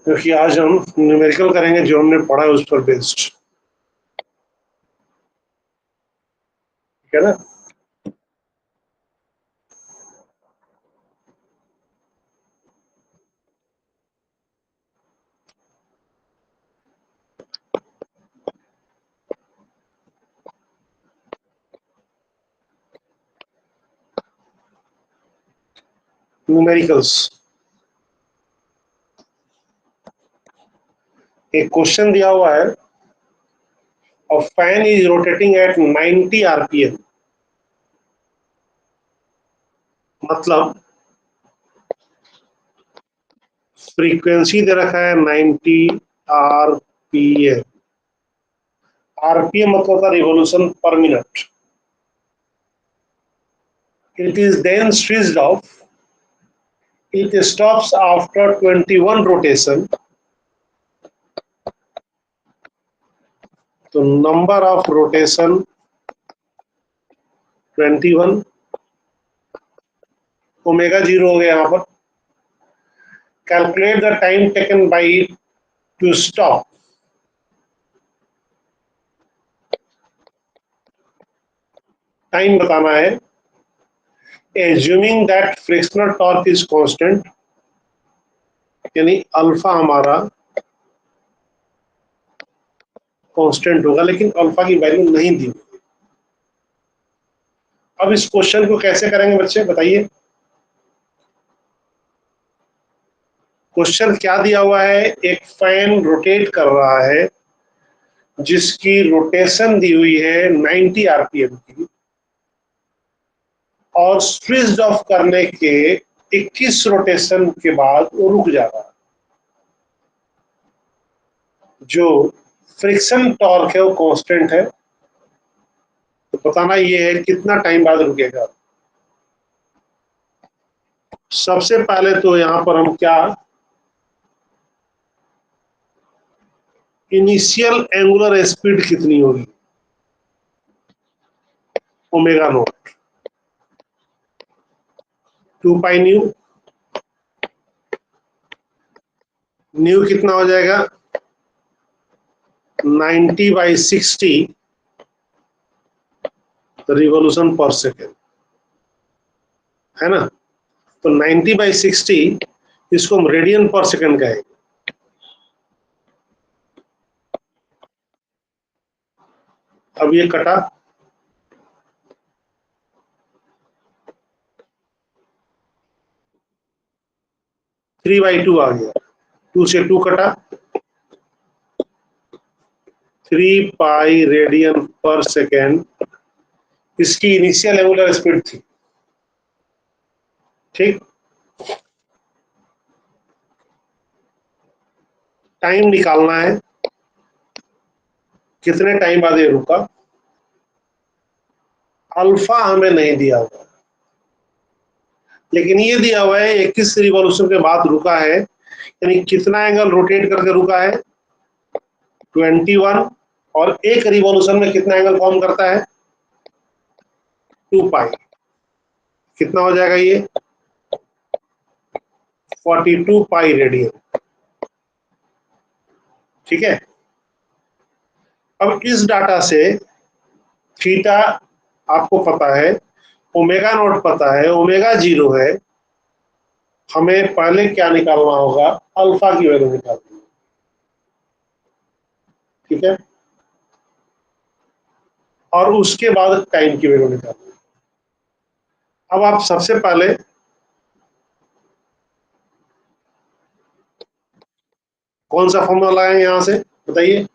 क्योंकि आज हम न्यूमेरिकल करेंगे जो हमने पढ़ा है उस पर बेस्ड, ठीक है ना। न्यूमेरिकल्स, एक क्वेश्चन दिया हुआ है, a fan is rotating at 90 RPM, मतलब फ्रीक्वेंसी दे रखा है 90 आरपीएम। आरपीएम मतलब था revolution per minute. It is then switched off, it stops after 21 rotation, तो नंबर ऑफ रोटेशन 21, ओमेगा 0 हो गया यहाँ पर। Calculate the time taken by it to stop, time बताना है। Assuming that frictional torque is constant, यानी alpha हमारा constant होगा, लेकिन अल्फा की वैल्यू नहीं दी। अब इस क्वेश्चन को कैसे करेंगे बच्चे बताइए। क्वेश्चन क्या दिया हुआ है, एक फैन रोटेट कर रहा है जिसकी रोटेशन दी हुई है 90 आरपीएम की, और स्विच ऑफ करने के 21 रोटेशन के बाद वो रुक जा रहा है। जो फ्रिक्शन टॉर्क है वो कांस्टेंट है, तो बताना ये है कितना टाइम बाद रुकेगा। सबसे पहले तो यहां पर हम क्या, इनिशियल एंगुलर स्पीड कितनी होगी, omega naught 2 pi new. New कितना हो जाएगा 90/60 रिवॉल्यूशन पर सेकेंड, है ना। तो 90/60 इसको हम रेडियन पर सेकेंड कहेंगे। अब ये कटा, 3/2 आ गया, 2 से 2 कटा, 3 पाई रेडियन पर सेकेंड इसकी इनिशियल एंगुलर स्पीड थी। ठीक, टाइम निकालना है कितने टाइम बाद ये रुका। अल्फा हमें नहीं दिया हुआ, लेकिन ये दिया हुआ है 21 रिवॉल्यूशन के बाद रुका है, यानी कितना एंगल रोटेट करके रुका है 21, और एक रिवॉल्यूशन में कितना एंगल फॉर्म करता है 2 पाई। कितना हो जाएगा ये 42 पाई रेडियन, ठीक है। अब इस डाटा से थीटा आपको पता है, ओमेगा नॉट पता है, ओमेगा 0 है, हमें पहले क्या निकालना होगा, अल्फा की वैल्यू निकालनी है, ठीक है, और उसके बाद टाइम की वैल्यू निकालनी है। अब आप सबसे पहले कौन सा फॉर्मूला लगाएंगे यहां से बताइए।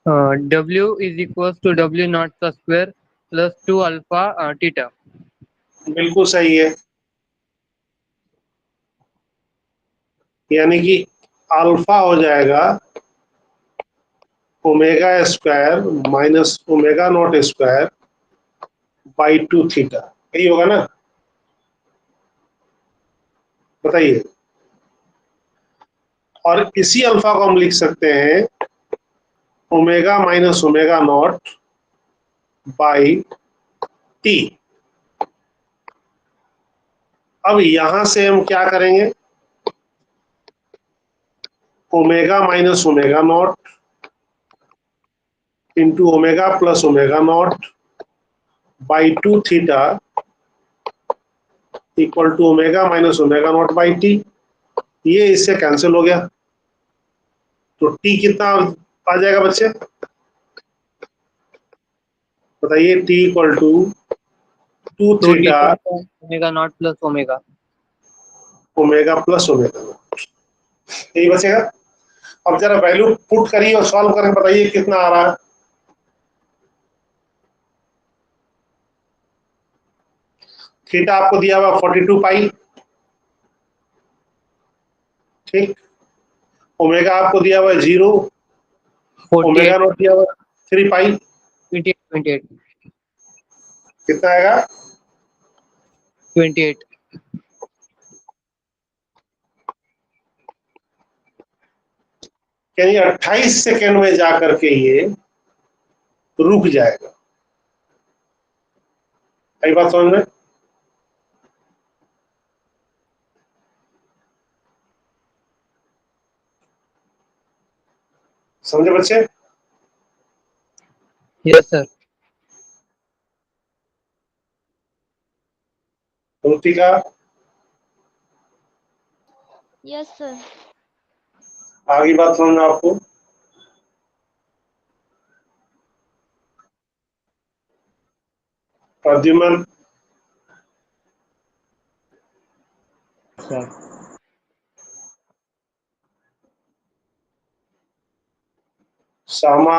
W is equals to W naught का स्क्वायर प्लस 2 अल्फा थीटा। बिल्कुल सही है, यानी कि अल्फा हो जाएगा omega square minus omega not square by 2 theta, यही होगा ना, बताइए। और इसी अल्फा को हम लिख सकते हैं omega minus omega not by t. अब यहां से हम क्या करेंगे, omega minus omega not into omega plus omega not by 2 theta equal to omega minus omega not by t. ये इससे कैंसिल हो गया, तो टी कितना आ जाएगा बच्चे बताइए? T equal to 2 2 t theta omega not plus omega. Omega plus omega not, यही बचेगा। अब जरा वैल्यू पुट करिए और सॉल्व करके बताइए कितना आ रहा है। थीटा आपको दिया हुआ 42 पाई, ठीक। ओमेगा आपको दिया हुआ है 0, 48 ओमेगा नॉट दिया हुआ 3 पाई, 28 28 कितना आएगा? 28। यानी 28 सेकेंड में जाकर के ये रुक जाएगा। आई बात समझ में? समझे बच्चे? Yes sir. Rutika, yes sir. आगे बात समझ में आपको? Pradyuman, sir Shyama,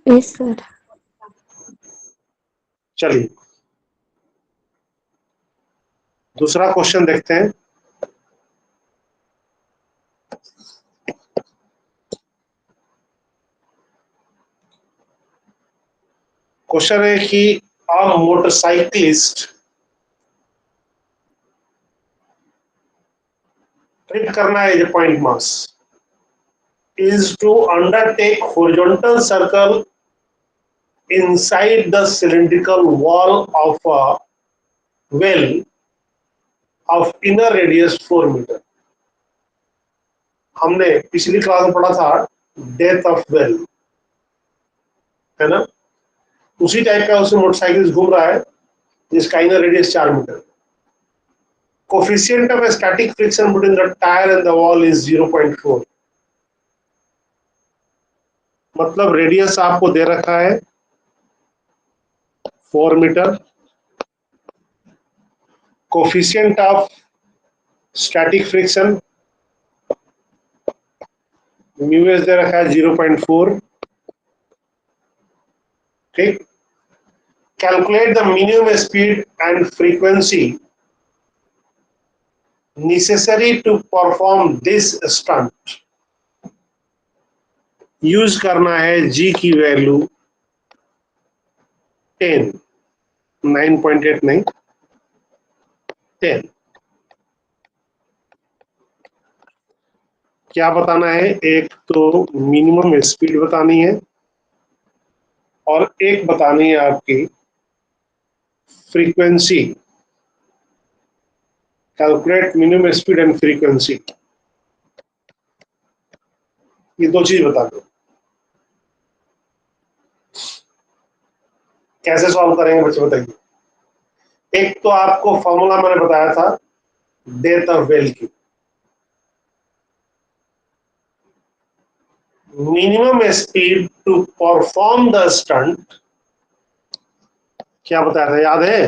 yes sir. चलिए दूसरा क्वेश्चन देखते हैं। क्वेश्चन है कि अ मोटरसाइकिलिस्ट ट्रिप करना है point mass is to undertake horizontal circle inside the cylindrical wall of a well of inner radius 4 metre. हमने पिछली क्लास में पढ़ा था डेथ ऑफ वेल, है ना? उसी टाइप का उसमें मोटरसाइकिल घूम रहा है जिसका inner radius 4 metre. Coefficient of static friction between the tyre and the wall is 0.4। मतलब रेडियस आपको दे रखा है 4 metre, coefficient of static friction mu s दे रखा है 0.4, ठीक। Calculate the minimum speed and frequency necessary to perform this stunt. Use करना है जी की वैल्यू 10, 9.8 नहीं 10। क्या बताना है? एक तो मिनिमम स्पीड बतानी है और एक बतानी है आपकी frequency. Calculate minimum speed and frequency, ये दो चीज बता दो। कैसे सॉल्व करेंगे बच्चे बताइए? एक तो आपको फॉर्मूला मैंने बताया था डेथ ऑफ वेल की, minimum speed to perform the stunt. क्या बताया था याद है?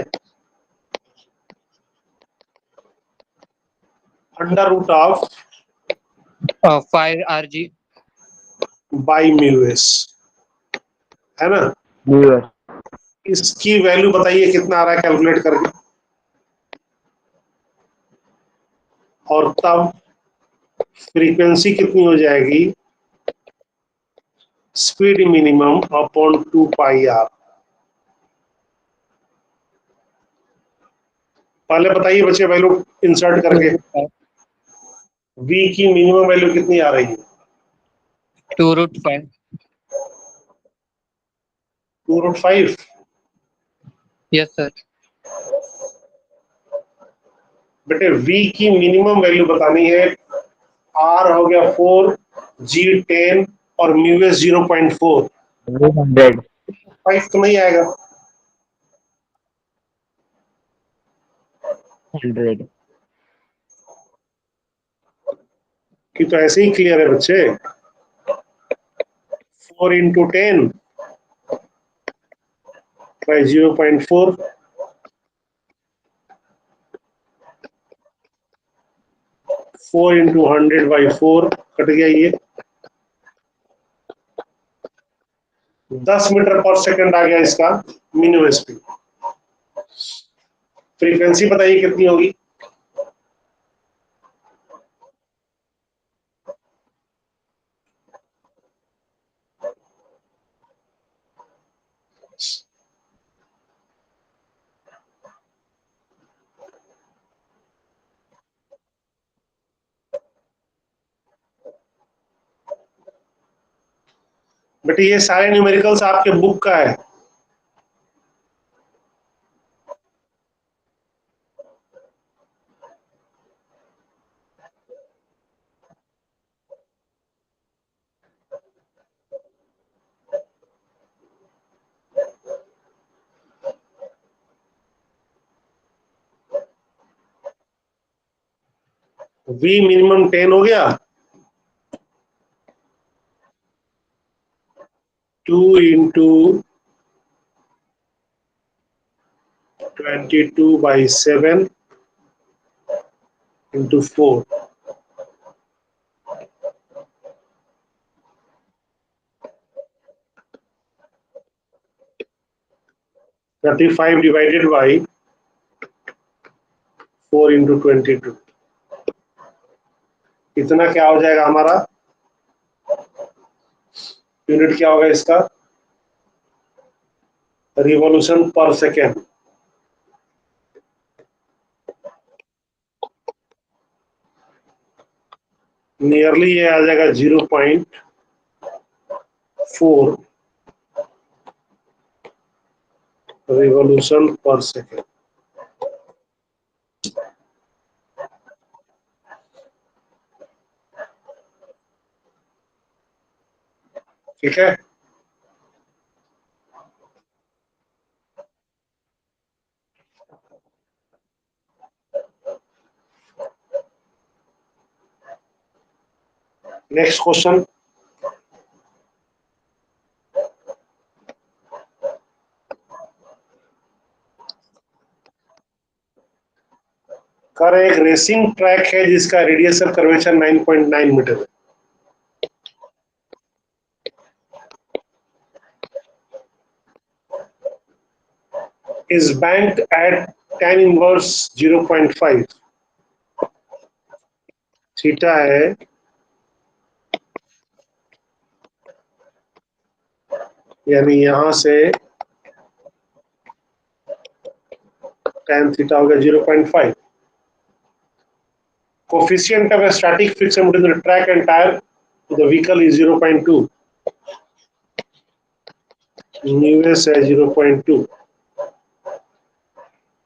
Under root of 5 RG by mu s, है ना? इसकी वैल्यू बताइए कितना आ रहा है कैलकुलेट करके, और तब फ्रीक्वेंसी कितनी हो जाएगी? Speed minimum upon 2 pi r. पहले बताइए बच्चे वैल्यू इंसर्ट करके, v की मिनिमम वैल्यू कितनी आ रही है? 2√5। 2√5। Yes sir. बेटे v की मिनिमम वैल्यू बतानी है R हो गया 4, G 10 और म्यू एस 0.4। 100 5 तो नहीं आएगा। 100 कि तो ऐसे ही क्लियर है बच्चे। 4 into 10 by 0.4, 4 into 100 by 4 cut गया ये। 10 मीटर पर सेकंड आ गया इसका मिनिमम स्पीड। फ्रीक्वेंसी बताइए कितनी होगी। बेटे ये सारे न्यूमेरिकल्स आपके बुक का है। V मिनिमम 10 हो गया, 2 into 22 by 7 into 4, 35 divided by 4 into 22। इतना क्या हो जाएगा हमारा, यूनिट क्या होगा इसका, रिवॉल्यूशन पर सेकेंड। नियरली ये आ जाएगा 0.4 रिवॉल्यूशन पर सेकेंड। ठीक है। Next question. कर एक रेसिंग ट्रैक है जिसका रेडियस ऑफ कर्वेचर 9.9 मीटर है। is banked at tan inverse 0.5। Theta है यानी यहां से tan थीटा हो गया 0.5। Coefficient of static friction between the track and tyre the vehicle is 0.2। Mu s है 0.2।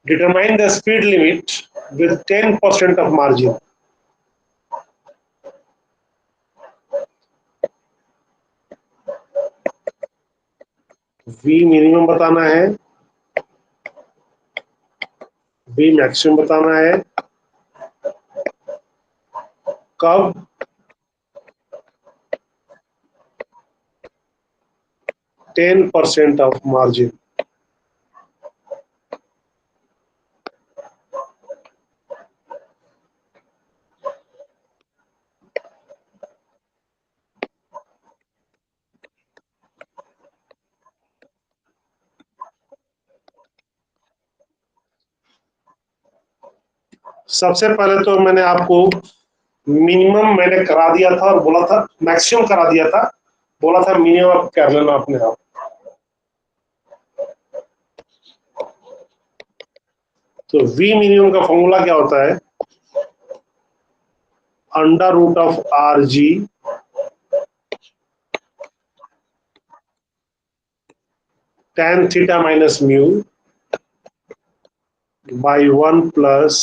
Determine the speed limit with 10% of margin। V minimum बताना है, V maximum बताना है, कब, 10% ऑफ मार्जिन। सबसे पहले तो मैंने आपको मिनिमम मैंने करा दिया था और बोला था मैक्सिमम करा दिया था, बोला था मिनिमम आप कर लेना अपने आप। तो V मिनिमम का फॉर्मूला क्या होता है, under root of r g tan theta minus mu by 1 plus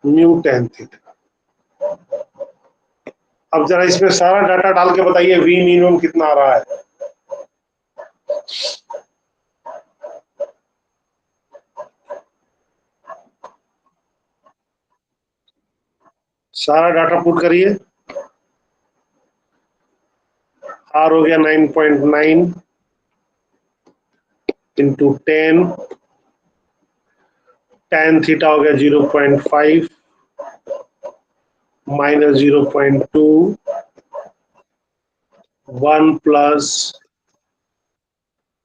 mu tan theta. अब जरा इसमें सारा डाटा डाल के बताइए वी मिनिमम कितना आ रहा है। सारा डाटा पुट करिए। आर हो गया 9.9 इंटू 10, tan थीटा हो गया 0.5 माइनस 0.2, 1 प्लस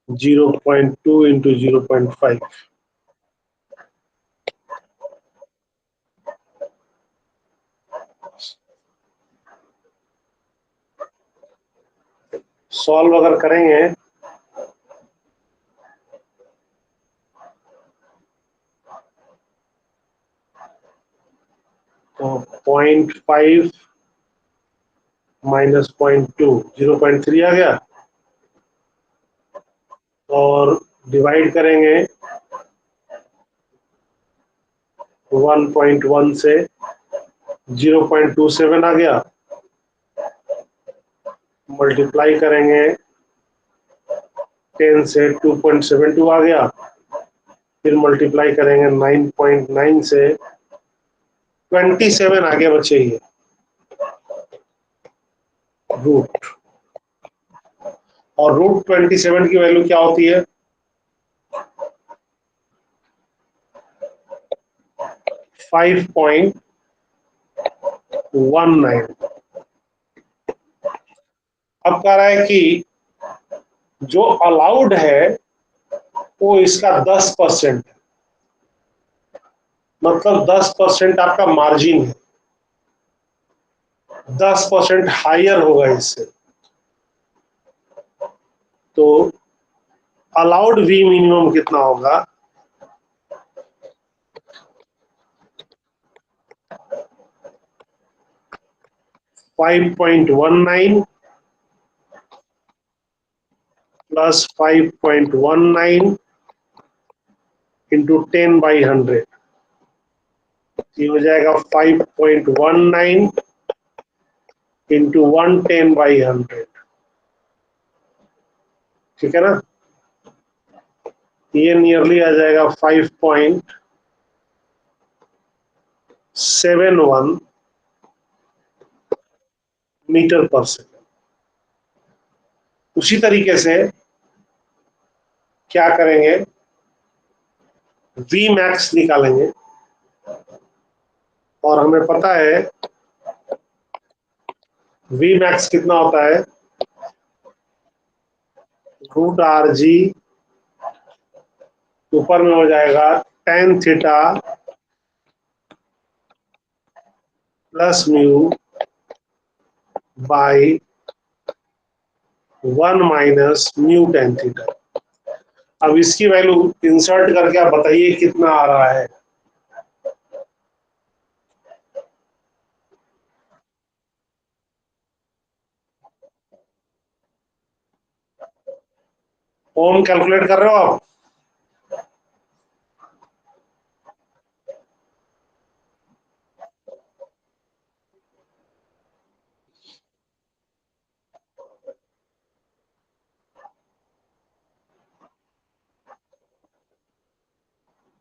0.2 इंटू 0.5। सॉल्व अगर करेंगे तो 0.5 माइनस 0.2 0.3 आ गया, और डिवाइड करेंगे 1.1 से 0.27 आ गया, मल्टीप्लाई करेंगे 10 से 2.72 आ गया, फिर मल्टीप्लाई करेंगे 9.9 से 27 आ गया बच्चे ये रूट। और रूट 27 की वैल्यू क्या होती है? 5.19। अब कह रहा है कि जो अलाउड है वो इसका 10% है, मतलब 10% आपका मार्जिन है, 10% हायर होगा इससे। तो अलाउड वी मिनिमम कितना होगा? 5.19 प्लस 5.19 इंटू 10/100, ये हो जाएगा 5.19 इंटू 110/100। ठीक है ना? ये नियरली आ जाएगा 5.71 मीटर पर सेकेंड। उसी तरीके से क्या करेंगे, वी मैक्स निकालेंगे, और हमें पता है वी मैक्स कितना होता है, रूट आर जी ऊपर में हो जाएगा tan theta plus mu by 1 minus mu tan theta. अब इसकी वैल्यू इंसर्ट करके आप बताइए कितना आ रहा है। ओम कैलकुलेट कर रहे हो आप?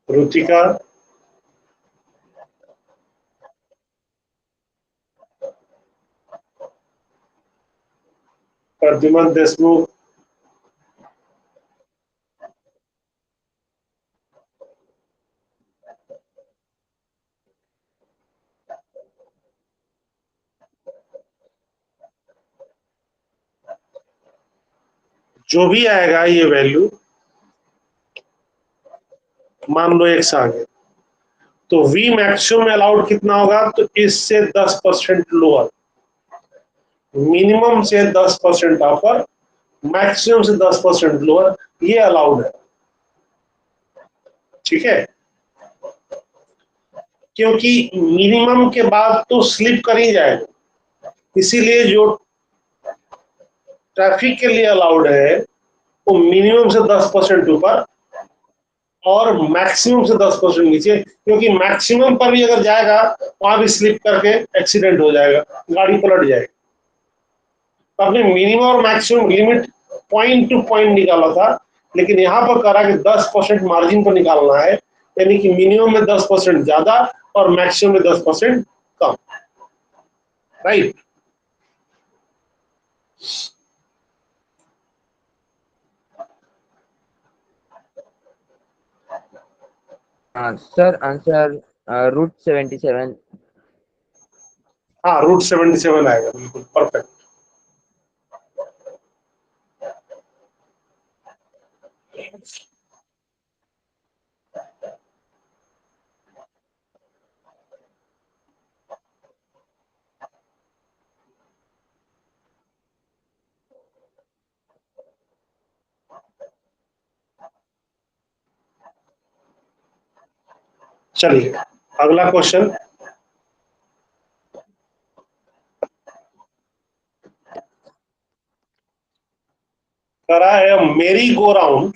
रुचिका, प्रद्युमन देशमुख, जो भी आएगा ये वैल्यू, मान लो x आ गया, तो वी मैक्सिमम अलाउड कितना होगा? तो इससे 10% लोअर, मिनिमम से 10% अपर, मैक्सिमम से 10% लोअर, ये अलाउड है। ठीक है? क्योंकि मिनिमम के बाद तो स्लिप कर ही जाएगा, इसीलिए जो ट्रैफिक के लिए अलाउड है वो मिनिमम से 10% ऊपर और मैक्सिमम से 10% नीचे, क्योंकि मैक्सिमम पर भी अगर जाएगा वहां भी स्लिप करके एक्सीडेंट हो जाएगा, गाड़ी पलट जाएगी। तो आपने मिनिमम और maximum limit point two point निकाला था, लेकिन यहाँ पर करा कि 10% मार्जिन पर निकालना है, यानी कि मिनिमम में 10% ज्यादा और मैक्सिमम में 10% कम, राइट। Sir, answer root 77. हाँ, रूट 77 आएगा, बिल्कुल परफेक्ट। चलिए अगला क्वेश्चन, करा है मेरी go round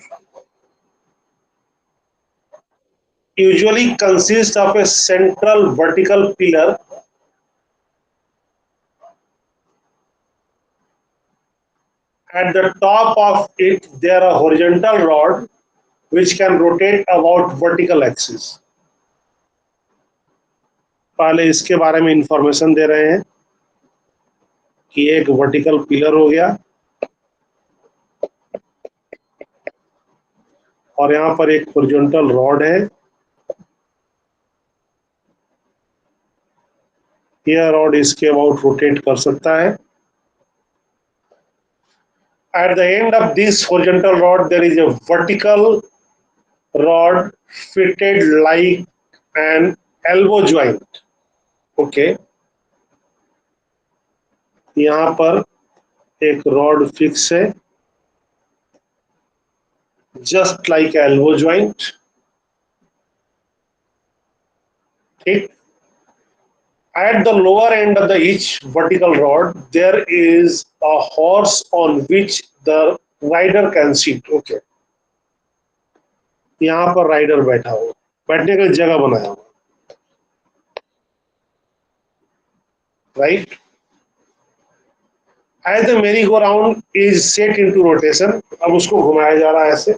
usually consists of a central vertical pillar at the top of it there are horizontal rod which can rotate about vertical axis। पहले इसके बारे में इंफॉर्मेशन दे रहे हैं कि एक वर्टिकल पिलर हो गया और यहाँ पर एक हॉरिजॉन्टल रॉड है, यह रॉड इसके अबाउट रोटेट कर सकता है। At the end of this horizontal rod there is a vertical rod fitted like an elbow joint। Okay, यहाँ पर एक रॉड फिक्स है जस्ट लाइक एल्बो ज्वाइंट, ठीक। At the lower end of the each vertical rod there is a horse on which the rider can sit। Okay, यहाँ पर rider बैठा हुआ, बैठने का जगह बनाया हुआ, right. As the merry-go-round is set into rotation, अब उसको घुमाया जा रहा है ऐसे।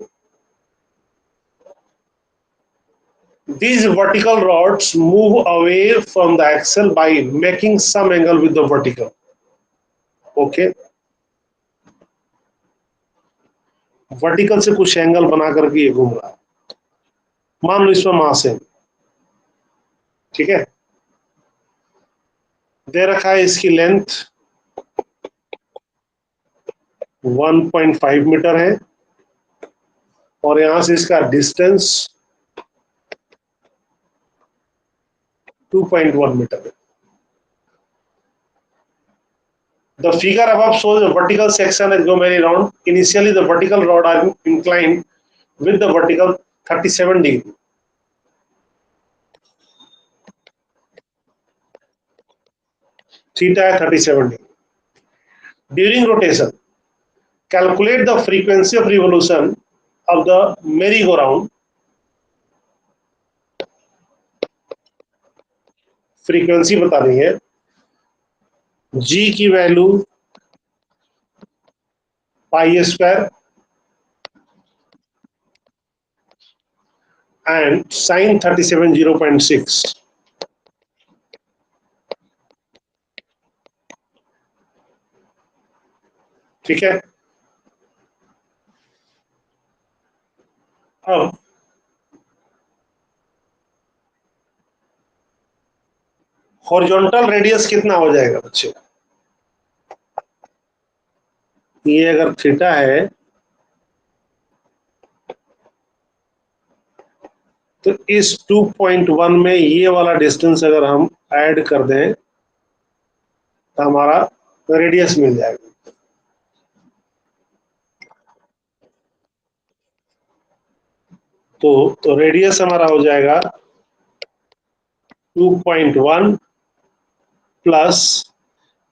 These vertical rods move away from the axle by making some angle with the vertical। Okay, vertical से कुछ एंगल बना करके ये घूम रहा है। मान लो इसमें मास है, ठीक है, दे रखा है इसकी लेंथ 1.5 मीटर है और यहां से इसका डिस्टेंस 2.1 मीटर है। The figure above shows a vertical section as go merry-round. Initially, the vertical rod are inclined with the vertical 37 degree. Theta है 37 degree. During rotation, calculate the frequency of revolution of the merry-go-round। Frequency बता दी है, g की value pi square and sine 37 0.6। ठीक है, अब horizontal radius कितना हो जाएगा बच्चे, ये अगर थीटा है तो इस 2.1 में ये वाला डिस्टेंस अगर हम ऐड कर दें तो हमारा रेडियस मिल जाएगा। तो रेडियस हमारा हो जाएगा 2.1 प्लस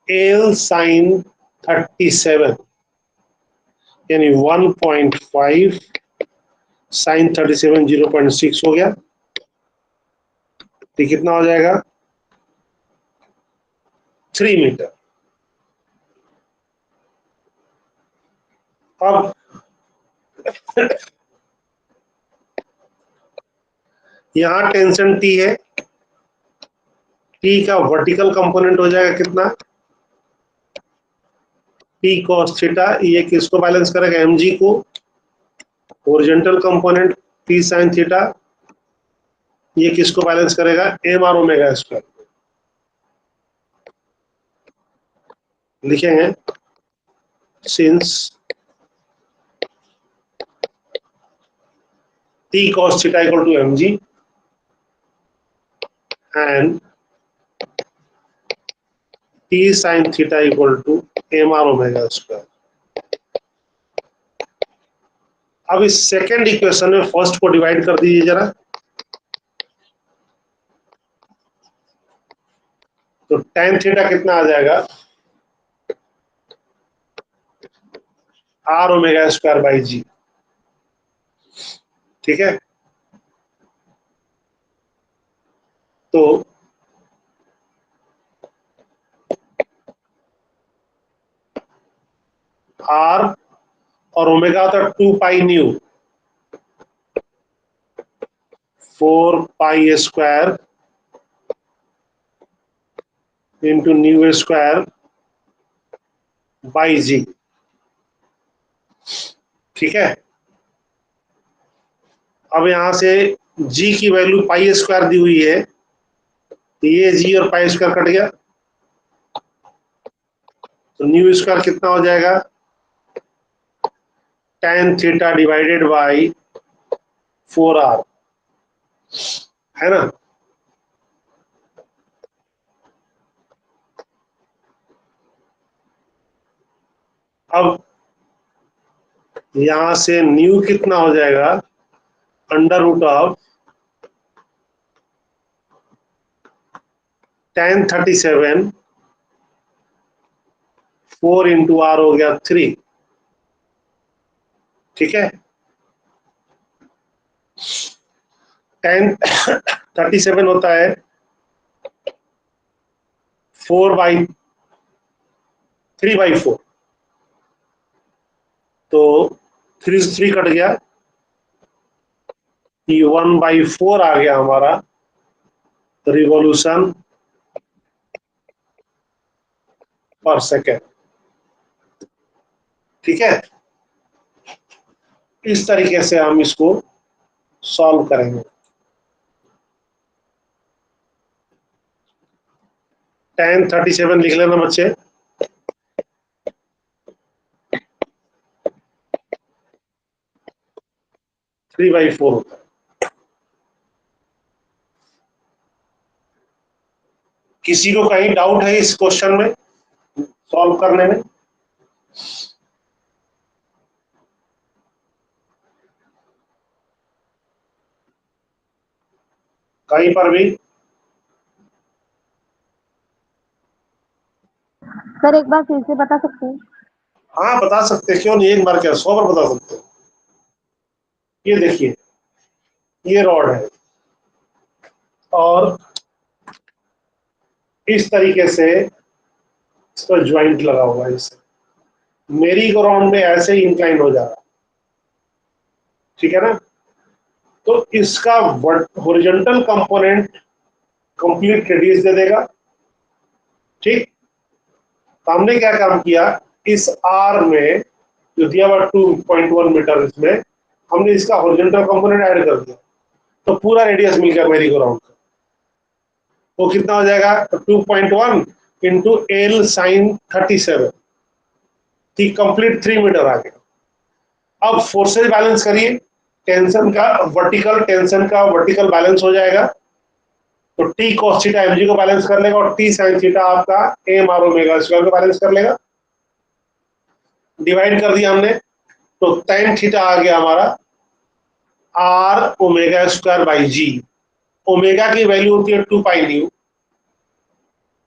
एल साइन 37 यानी 1.5 साइन 37 0.6 हो गया, तो कितना हो जाएगा 3 मीटर। अब यहां टेंशन टी है, टी का वर्टिकल कंपोनेंट हो जाएगा कितना, टी cos थीटा, ये किसको बैलेंस करेगा, mg को। Horizontal component T sin theta, ये किसको बैलेंस करेगा, एम आर ओमेगा स्क्वायर। लिखेंगे since t cos theta equal to mg and t sin theta equal to mr omega square। अब इस सेकेंड इक्वेशन में फर्स्ट को डिवाइड कर दीजिए जरा, तो tan थीटा कितना आ जाएगा, r omega square by g. ठीक है, तो r और ओमेगा होता है 2 pi nu, 4 pi square into nu square by g. ठीक है, अब यहां से g की वैल्यू पाई स्क्वायर दी हुई है, तो ये g और पाई स्क्वायर कट गया, तो न्यू स्क्वायर कितना हो जाएगा, tan theta divided by 4r, है ना। अब यहां से न्यू कितना हो जाएगा, under root of tan 37, 4 into r हो गया 3। ठीक है, tan 37 होता है 3/4, तो 3 से 3 कट गया, ये 1/4 आ गया हमारा रिवॉल्यूशन पर सेकेंड। ठीक है, इस तरीके से हम इसको सॉल्व करेंगे। tan 37 लिख लेना बच्चे, थ्री बाई फोर होता है। किसी को कहीं डाउट है इस क्वेश्चन में सॉल्व करने में, कहीं पर भी? सर एक बार फिर से बता सकते हैं? हाँ बता सकते हैं, क्यों नहीं, एक बार क्या 100 बार बता सकते हैं। ये देखिए, ये रॉड है और इस तरीके से इस पर ज्वाइंट लगा हुआ है, इससे मेरी ग्राउंड में ऐसे ही इंक्लाइन हो जा रहा है। ठीक है ना, तो इसका हॉरिजॉन्टल कंपोनेंट कंप्लीट रेडियस दे देगा। ठीक, तो हमने क्या काम किया, इस आर में जो दिया हुआ 2.1 मीटर, इसमें हमने इसका हॉरिजॉन्टल कंपोनेंट ऐड कर दिया, तो पूरा रेडियस मिल गया मेरी ग्राउंड का। वो कितना हो जाएगा, 2.1 इंटू एल साइन 37, ठीक, कंप्लीट 3 मीटर आ गया। अब फोर्सेज बैलेंस करिए, टेंशन का वर्टिकल, टेंशन का वर्टिकल बैलेंस हो जाएगा, तो टी cos थीटा mg को बैलेंस कर लेगा और टी sin थीटा आपका m r ओमेगा स्क्वायर को बैलेंस कर लेगा। डिवाइड कर दिया हमने, तो tan थीटा आ गया हमारा r omega square by g. Omega की वैल्यू होती है 2 पाई न्यू,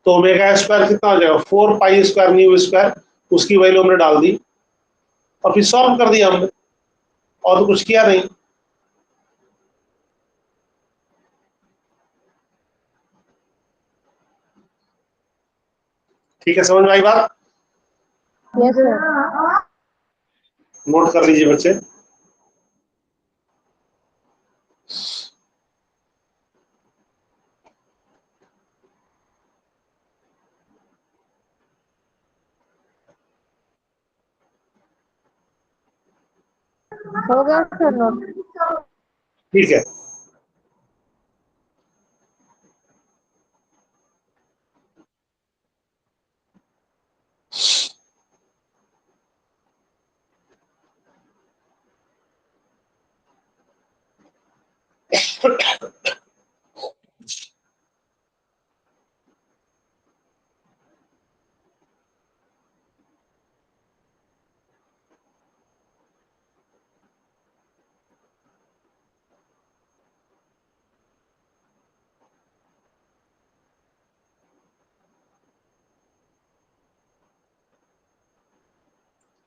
तो ओमेगा स्क्वायर कितना हो जाएगा, 4 पाई स्क्वायर न्यू स्क्वायर, उसकी वैल्यू हमने डाल दी और फिर सॉल्व कर दिया हमने, और तो कुछ किया नहीं। ठीक है, समझ में आई बात? Yes sir. नोट कर लीजिए बच्चे। हो गया सर नोट। ठीक है,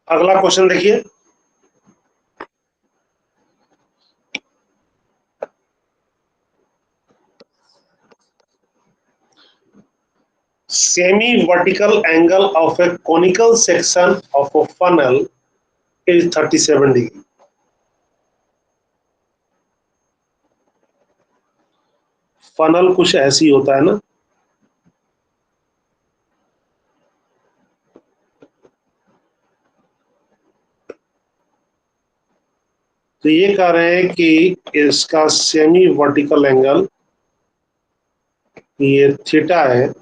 अगला क्वेश्चन देखिए। Semi vertical angle of a conical section of a funnel is 37 degree. Funnel कुछ ऐसी होता है ना, तो ये कह रहे हैं कि इसका सेमी वर्टिकल एंगल ये थीटा है,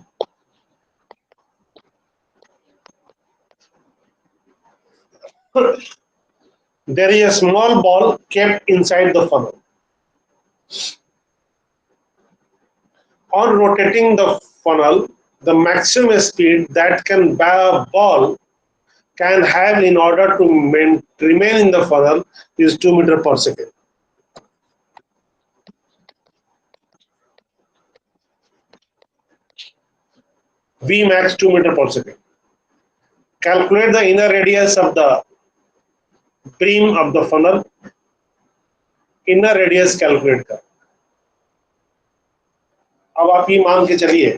there is a small ball kept inside the funnel. On rotating the funnel, the maximum speed that can ball can have in order to remain in the funnel is 2 meters per second. V max 2 meters per second. Calculate the inner radius of the brim of the funnel. Inner radius calculate कर। अब आप ये मान के चलिए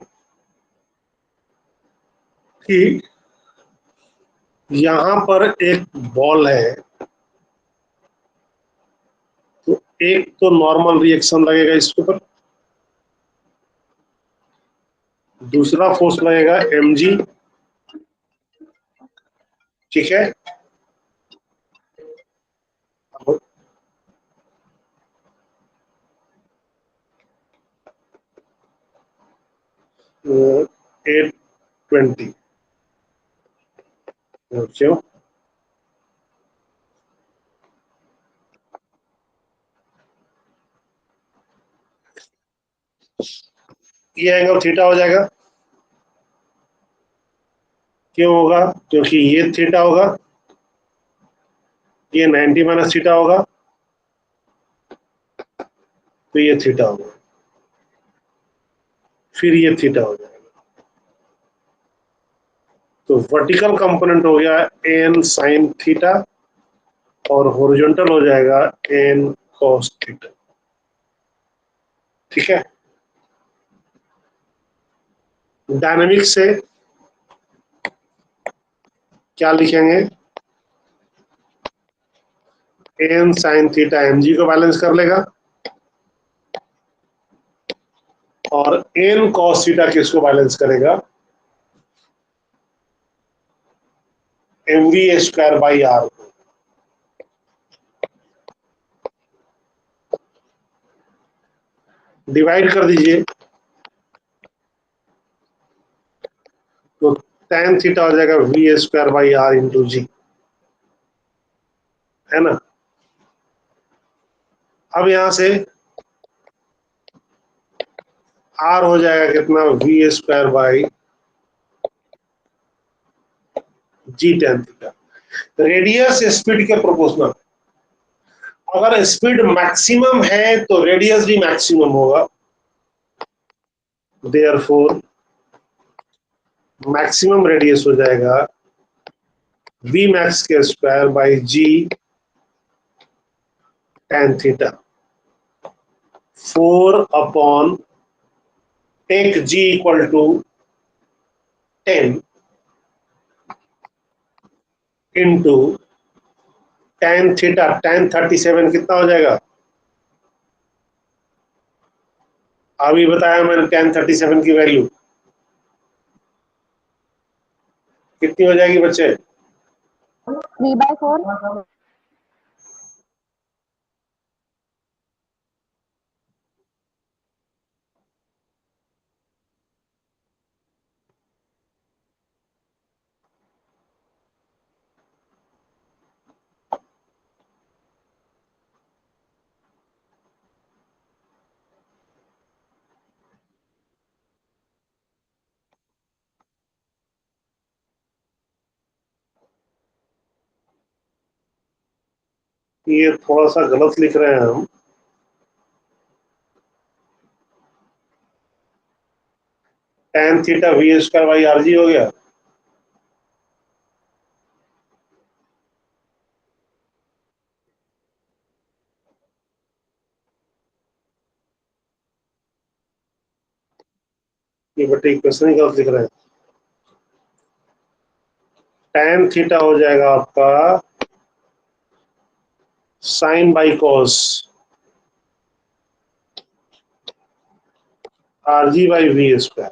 कि यहां पर एक बॉल है, तो एक तो नॉर्मल रिएक्शन लगेगा इसके ऊपर, दूसरा फोर्स लगेगा mg, ठीक है। 820 क्यों, ये एंगल थीटा हो जाएगा। क्यों होगा? क्योंकि ये थीटा होगा, ये 90 माइनस थीटा होगा, तो ये थीटा होगा, फिर ये थीटा हो जाएगा। तो वर्टिकल कंपोनेंट हो गया एन साइन थीटा और हॉरिजॉन्टल हो जाएगा एन कॉस थीटा, ठीक है। डायनेमिक से क्या लिखेंगे? एन साइन थीटा mg को बैलेंस कर लेगा और एन कॉस थीटा किसको बैलेंस करेगा? mv स्क्वायर बाई आर को। डिवाइड कर दीजिए तो tan थीटा हो जाएगा v square by R into g, है ना। अब यहां से r हो जाएगा कितना? v square by g tan theta. Radius speed के प्रोपोर्शनल, अगर स्पीड मैक्सिमम है तो रेडियस भी मैक्सिमम होगा, देयरफॉर मैक्सिमम रेडियस हो जाएगा v मैक्स के square by g tan theta. 4 upon take g equal to 10 into tan theta, tan 37 कितना हो जाएगा? अभी बताया मैंने tan 37 की वैल्यू कितनी हो जाएगी बच्चे? 3/4। ये थोड़ा सा गलत लिख रहे हैं हम। tan theta v square by r g हो गया। ये बेटे इक्वेशन ही गलत लिख रहे हैं। tan थीटा हो जाएगा आपका sine by cos R g by v square.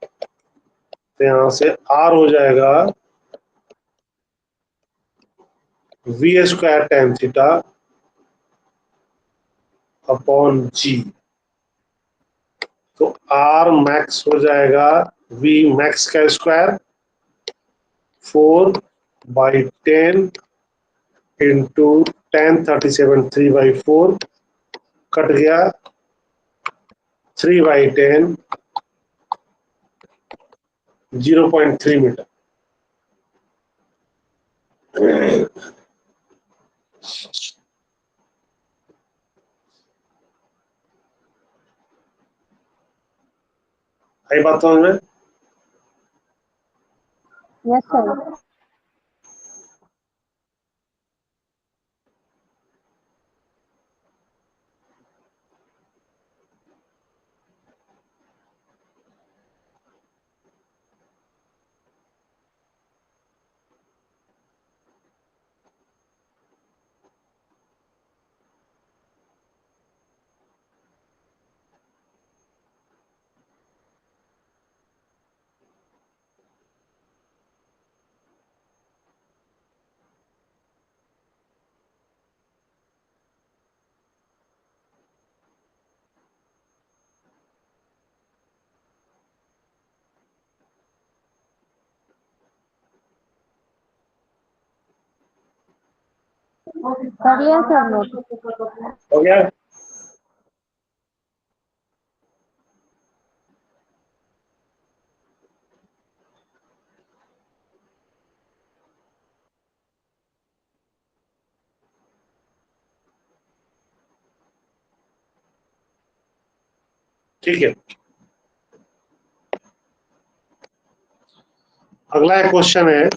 तो यहां से आर हो जाएगा v square tan theta upon g. तो आर मैक्स हो जाएगा वी मैक्स का स्क्वायर 4/10 इंटू tan 37 3/4 कट गया 3/10 0.3 मीटर। आई बात समझ में? Yes sir. कर लिया सर नोट। हो गया? ठीक है, अगला एक क्वेश्चन है।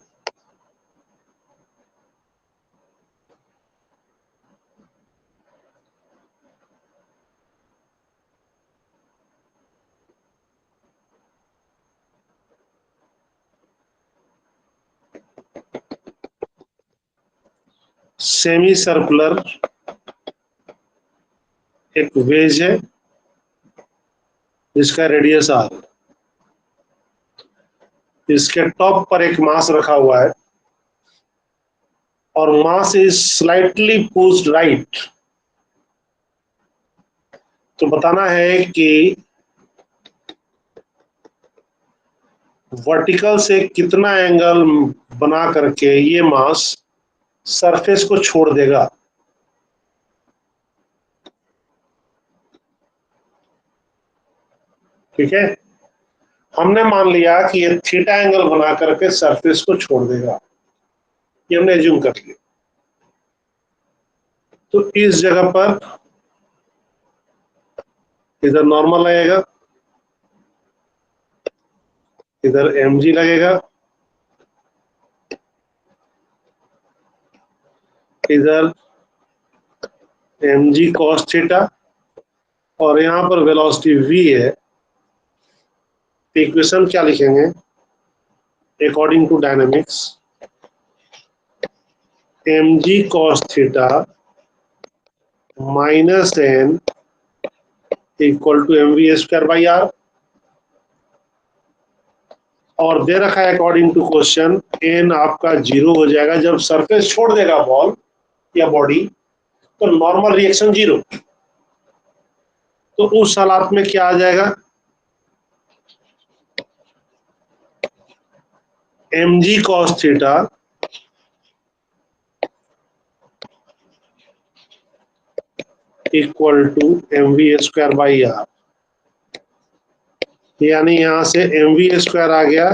सेमी सर्कुलर एक वेज है जिसका रेडियस आर। इसके टॉप पर एक मास रखा हुआ है और mass is slightly pushed right. तो बताना है कि वर्टिकल से कितना एंगल बना करके ये मास सरफेस को छोड़ देगा। ठीक है, हमने मान लिया कि ये थीटा एंगल बना करके सरफेस को छोड़ देगा, ये हमने एज्यूम कर लिया। तो इस जगह पर इधर नॉर्मल लगेगा, इधर mg लगेगा, इधर mg cos थीटा, और यहां पर वेलोसिटी v है। इक्वेशन क्या लिखेंगे according to dynamics? mg cos theta minus n equal to mv square by r, और दे रखा है अकॉर्डिंग टू क्वेश्चन n आपका 0 हो जाएगा जब सरफेस छोड़ देगा बॉल या बॉडी, तो नॉर्मल रिएक्शन 0। तो उस हालात में क्या आ जाएगा, mg cos theta equal to mv square by r, यानी यहां से mv स्क्वायर आ गया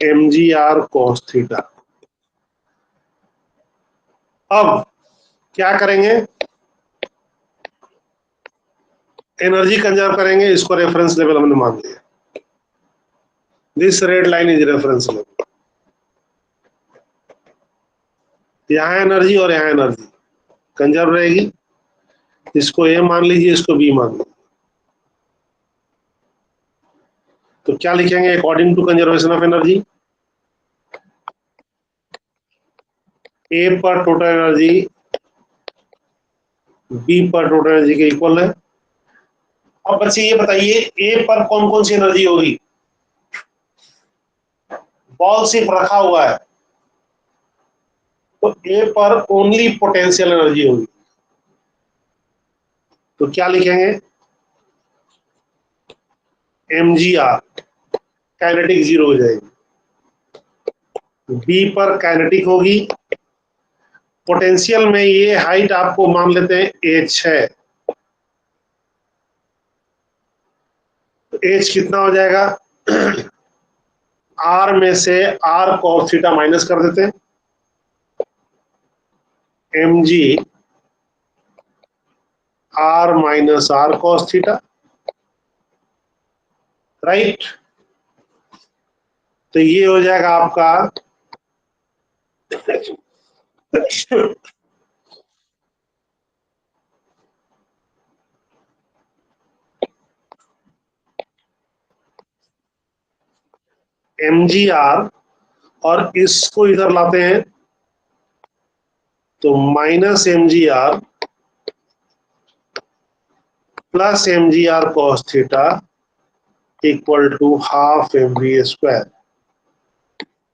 mgr cos थीटा। अब क्या करेंगे, एनर्जी कंजर्व करेंगे, इसको रेफरेंस लेवल हमने मान लिया, this red line is reference level. यहाँ एनर्जी और यहाँ एनर्जी कंजर्व रहेगी, इसको ए मान लीजिए, इसको बी मान लीजिए। तो क्या लिखेंगे according to conservation of energy, A पर टोटल एनर्जी बी पर टोटल एनर्जी के इक्वल है। अब बच्चे ये बताइए ए पर कौन कौन सी एनर्जी होगी, बॉल सिर्फ रखा हुआ है, तो ए पर ओनली पोटेंशियल एनर्जी होगी। तो क्या लिखेंगे, mgr काइनेटिक 0 हो जाएगी, बी पर काइनेटिक होगी, पोटेंशियल में ये हाइट आपको मान लेते हैं h है, तो h कितना हो जाएगा, r में से r cos थीटा माइनस कर देते हैं, mg r minus r cos theta, right. तो ये हो जाएगा आपका mgr, और इसको इधर लाते हैं तो minus mgr plus mgr cos theta equal to half mv square.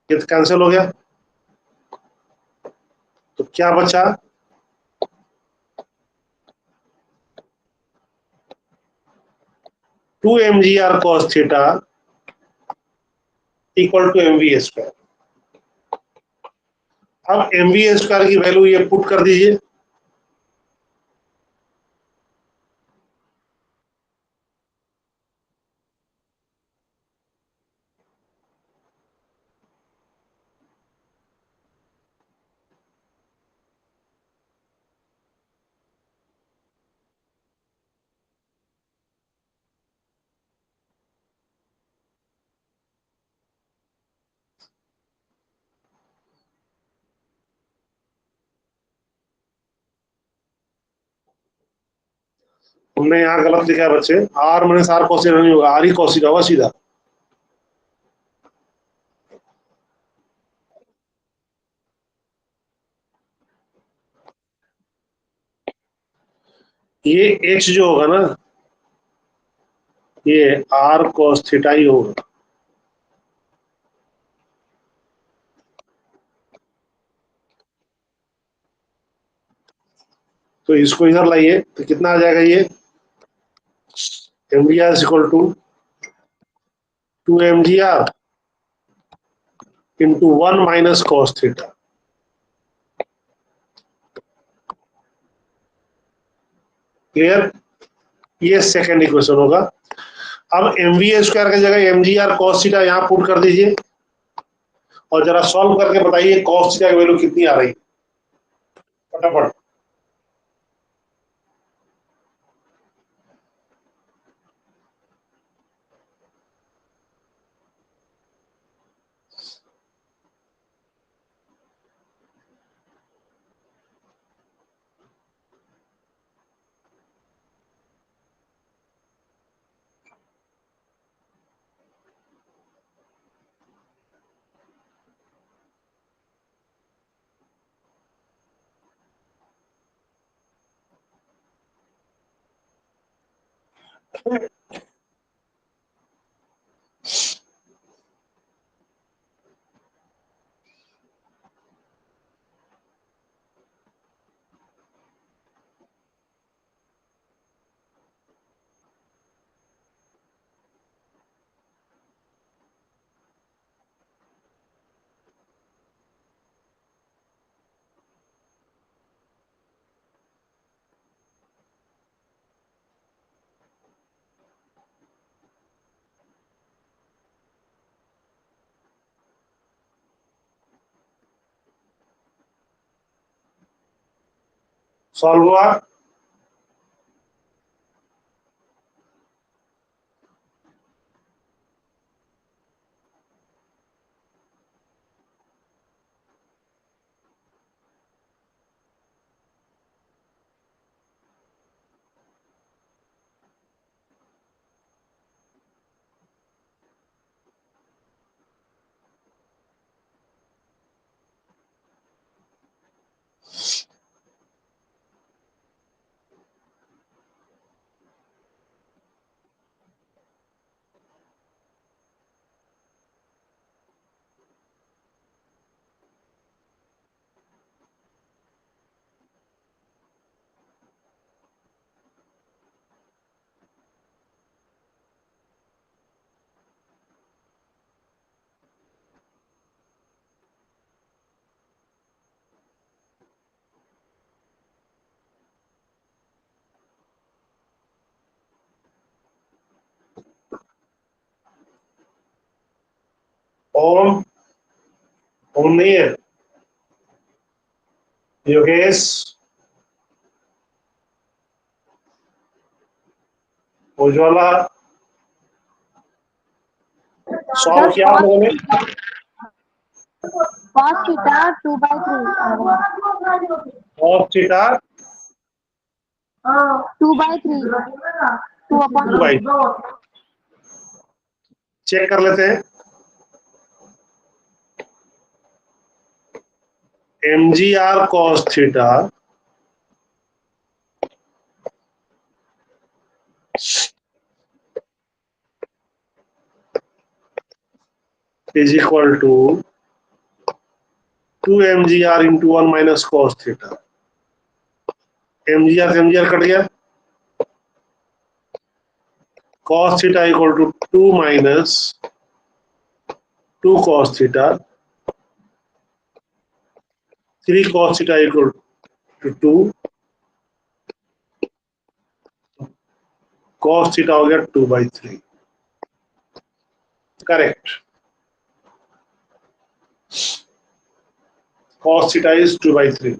ये तो कैंसिल हो गया, तो क्या बचा, two mgr cos theta equal to mv square. अब mv स्क्वायर की वैल्यू ये पुट कर दीजिए, हमने यहाँ गलत लिखा है बच्चे, r minus r cos theta नहीं होगा, आर ही cos थीटा होगा सीधा। ये h जो होगा ना, ये r cos थीटा ही होगा। तो इसको इधर लाइए तो कितना आ जाएगा, ये mgr is equal to mgr into 1 minus cos theta. Clear, ये सेकेंड इक्वेशन होगा। अब mv स्क्वायर की जगह mgr cos थीटा यहाँ पुट कर दीजिए, और जरा सॉल्व करके बताइए cos थीटा की वैल्यू कितनी आ रही है, फटाफट। सॉल्व हुआ? ओम ओम नहीं है? योगेश, उज्ज्वला, सॉल्व किया आप लोगों ने? cos theta 2/3 और थीटा 2/3 2/3 2 बाई, चेक कर लेते हैं। mgr cos theta is equal to 2 mgr into 1 minus cos theta. mgr से mgr कट गया, cos theta equal to 2 minus 2 cos theta, 3 cos theta equal to 2, cos theta हो गया 2/3। Correct, cos theta is 2/3।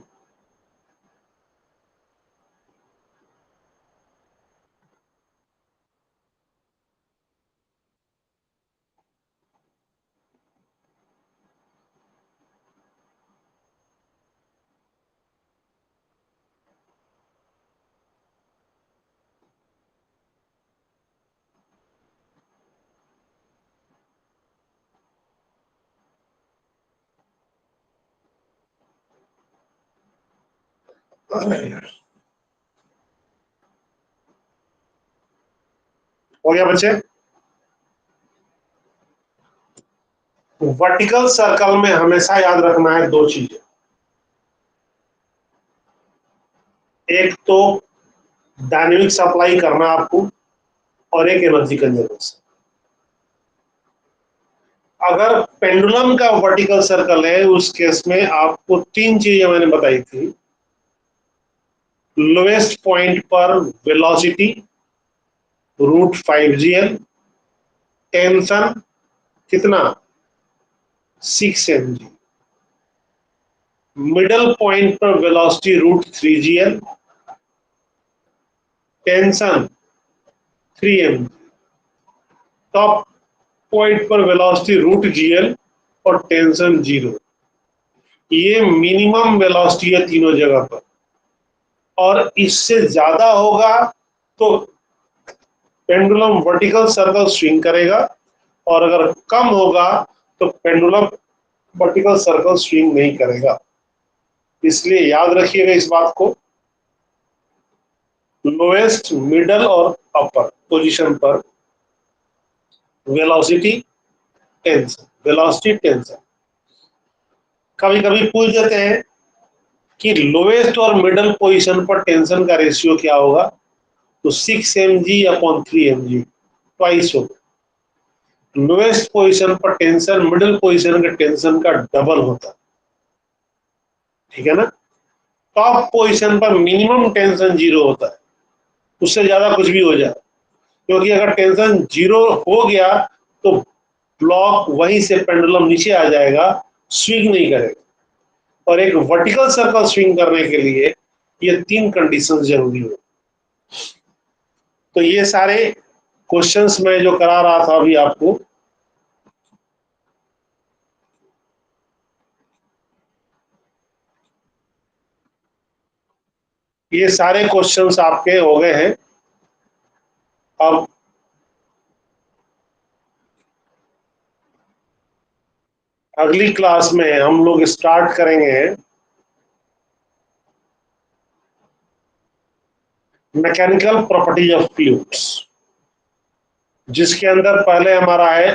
हो गया बच्चे? वर्टिकल सर्कल में हमेशा याद रखना है दो चीजें, एक तो डायनेमिक सप्लाई करना आपको, और एक एनर्जी कंजर्वेशन। अगर पेंडुलम का वर्टिकल सर्कल है उस केस में आपको तीन चीजें मैंने बताई थी। लोएस्ट पॉइंट पर वेलोसिटी √5gl, टेंशन कितना 6 mg, मिडल पॉइंट पर velocity √3gl, tension 3 mg, top point पर वेलोसिटी √gl और टेंशन 0। ये मिनिमम वेलोसिटी है तीनों जगह पर, और इससे ज्यादा होगा तो पेंडुलम वर्टिकल सर्कल स्विंग करेगा, और अगर कम होगा तो पेंडुलम वर्टिकल सर्कल स्विंग नहीं करेगा। इसलिए याद रखिएगा इस बात को, लोएस्ट, मिडल और अपर पोजीशन पर वेलोसिटी टेंशन। कभी कभी पूछ देते हैं कि लोएस्ट और मिडल पोजीशन पर टेंशन का रेशियो क्या होगा, तो 6 mg/3 mg ट्वाइस होगा। लोएस्ट पोजीशन पर टेंशन मिडिल पोजीशन के टेंशन का डबल होता है, ठीक है ना। टॉप पोजीशन पर मिनिमम टेंशन 0 होता है, उससे ज्यादा कुछ भी हो जाए, क्योंकि अगर टेंशन 0 हो गया तो ब्लॉक वहीं से पेंडुलम नीचे आ जाएगा, स्विंग नहीं करेगा। और एक वर्टिकल सर्कल स्विंग करने के लिए ये 3 कंडीशंस जरूरी हो। तो ये सारे क्वेश्चंस मैं जो करा रहा था अभी आपको, ये सारे क्वेश्चंस आपके हो गए हैं। अब अगली क्लास में हम लोग स्टार्ट करेंगे मैकेनिकल प्रॉपर्टीज ऑफ फ्लूइड्स, जिसके अंदर पहले हमारा है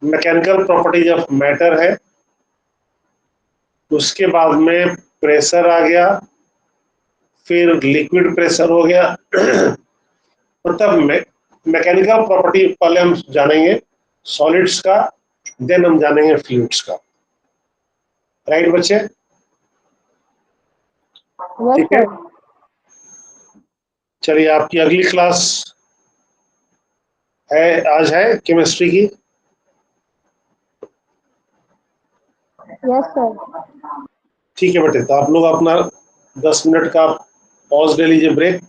मैकेनिकल प्रॉपर्टीज ऑफ मैटर है, उसके बाद में प्रेशर आ गया, फिर लिक्विड प्रेशर हो गया मतलब मैकेनिकल प्रॉपर्टी पहले हम जानेंगे सॉलिड्स का, देन हम जानेंगे फ्लूइड्स का। राइट बच्चे? यस ठीक है, सर। चलिए आपकी अगली क्लास है, आज है केमिस्ट्री की। Yes sir. ठीक है बेटे, तो आप लोग अपना 10 मिनट का पॉज ले लीजिए, ब्रेक।